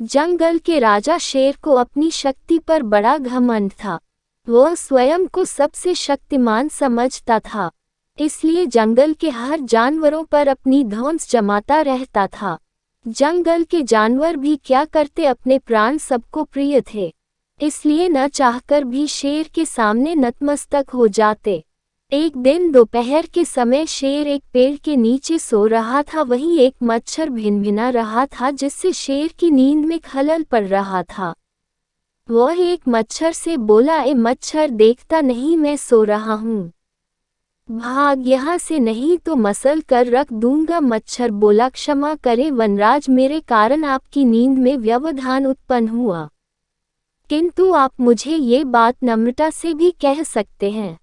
जंगल के राजा शेर को अपनी शक्ति पर बड़ा घमंड था। वह स्वयं को सबसे शक्तिमान समझता था, इसलिए जंगल के हर जानवरों पर अपनी धौंस जमाता रहता था। जंगल के जानवर भी क्या करते, अपने प्राण सबको प्रिय थे, इसलिए न चाहकर भी शेर के सामने नतमस्तक हो जाते। एक दिन दोपहर के समय शेर एक पेड़ के नीचे सो रहा था। वहीं एक मच्छर भिनभिना रहा था, जिससे शेर की नींद में खलल पड़ रहा था। वह एक मच्छर से बोला, ए मच्छर, देखता नहीं मैं सो रहा हूँ, भाग यहाँ से, नहीं तो मसल कर रख दूंगा। मच्छर बोला, क्षमा करें वनराज, मेरे कारण आपकी नींद में व्यवधान उत्पन्न हुआ, किंतु आप मुझे ये बात नम्रता से भी कह सकते हैं,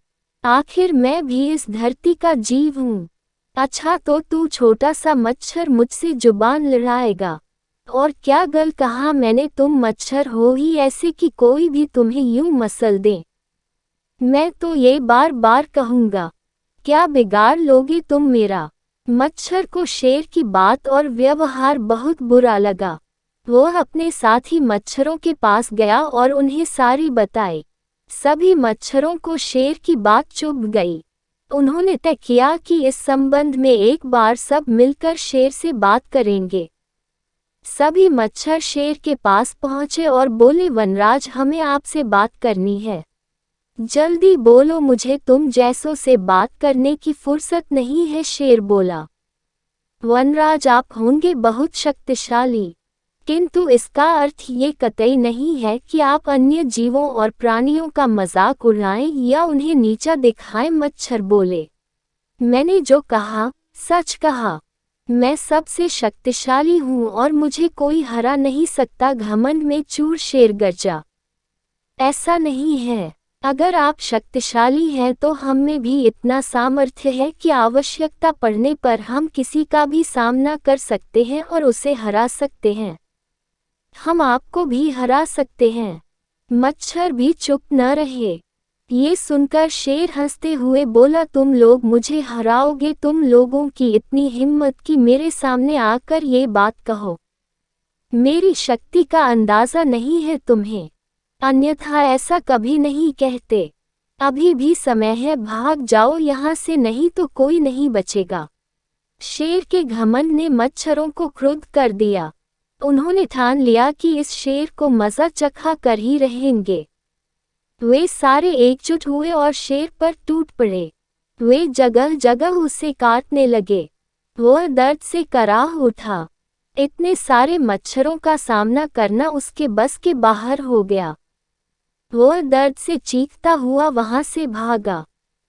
आखिर मैं भी इस धरती का जीव हूँ। अच्छा तो तू छोटा सा मच्छर मुझसे जुबान लड़ाएगा? और क्या गल कहा मैंने, तुम मच्छर हो ही ऐसे कि कोई भी तुम्हें यूं मसल दे? मैं तो ये बार बार कहूँगा, क्या बिगाड़ लोगे तुम मेरा? मच्छर को शेर की बात और व्यवहार बहुत बुरा लगा। वह अपने साथी मच्छरों के पास गया और उन्हें सारी बताई। सभी मच्छरों को शेर की बात चुभ गई। उन्होंने तय किया कि इस संबंध में एक बार सब मिलकर शेर से बात करेंगे। सभी मच्छर शेर के पास पहुंचे और बोले, वनराज, हमें आपसे बात करनी है, जल्दी बोलो, मुझे तुम जैसों से बात करने की फुर्सत नहीं है। शेर बोला, वनराज, आप होंगे बहुत शक्तिशाली, किंतु इसका अर्थ ये कतई नहीं है कि आप अन्य जीवों और प्राणियों का मजाक उड़ाएं या उन्हें नीचा दिखाएं। मच्छर बोले, मैंने जो कहा सच कहा, मैं सबसे शक्तिशाली हूँ और मुझे कोई हरा नहीं सकता। घमंड में चूर शेर गरजा, ऐसा नहीं है, अगर आप शक्तिशाली हैं तो हम में भी इतना सामर्थ्य है कि आवश्यकता पड़ने पर हम किसी का भी सामना कर सकते हैं और उसे हरा सकते हैं। हम आपको भी हरा सकते हैं। मच्छर भी चुप न रहे। ये सुनकर शेर हंसते हुए बोला, तुम लोग मुझे हराओगे? तुम लोगों की इतनी हिम्मत कि मेरे सामने आकर ये बात कहो? मेरी शक्ति का अंदाजा नहीं है तुम्हें, अन्यथा ऐसा कभी नहीं कहते। अभी भी समय है, भाग जाओ यहाँ से, नहीं तो कोई नहीं बचेगा। शेर के घमंड ने मच्छरों को क्रुद्ध कर दिया। उन्होंने ठान लिया कि इस शेर को मजा चखा कर ही रहेंगे। वे सारे एकजुट हुए और शेर पर टूट पड़े। वे जगह जगह उसे काटने लगे। वह दर्द से कराह उठा। इतने सारे मच्छरों का सामना करना उसके बस के बाहर हो गया। वह दर्द से चीखता हुआ वहां से भागा,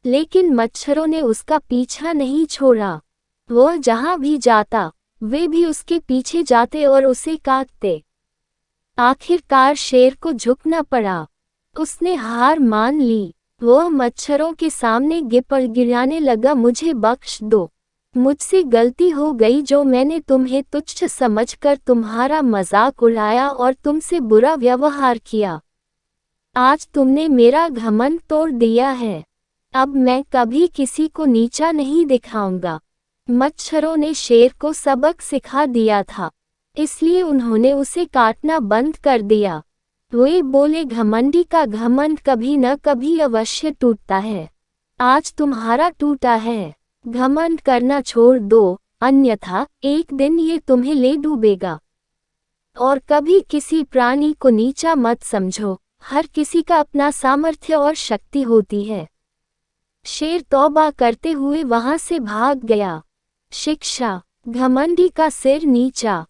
लेकिन मच्छरों ने उसका पीछा नहीं छोड़ा। वह जहां भी जाता, वे भी उसके पीछे जाते और उसे काटते। आखिरकार शेर को झुकना पड़ा। उसने हार मान ली। वह मच्छरों के सामने गिड़गिड़ाने लगा, मुझे बख्श दो, मुझसे गलती हो गई जो मैंने तुम्हें तुच्छ समझकर तुम्हारा मजाक उड़ाया और तुमसे बुरा व्यवहार किया। आज तुमने मेरा घमंड तोड़ दिया है। अब मैं कभी किसी को नीचा नहीं दिखाऊंगा। मच्छरों ने शेर को सबक सिखा दिया था, इसलिए उन्होंने उसे काटना बंद कर दिया। वे बोले, घमंडी का घमंड कभी न कभी अवश्य टूटता है। आज तुम्हारा टूटा है। घमंड करना छोड़ दो, अन्यथा एक दिन ये तुम्हें ले डूबेगा। और कभी किसी प्राणी को नीचा मत समझो, हर किसी का अपना सामर्थ्य और शक्ति होती है। शेर तौबा करते हुए वहां से भाग गया। शिक्षा, घमंडी का सिर नीचा।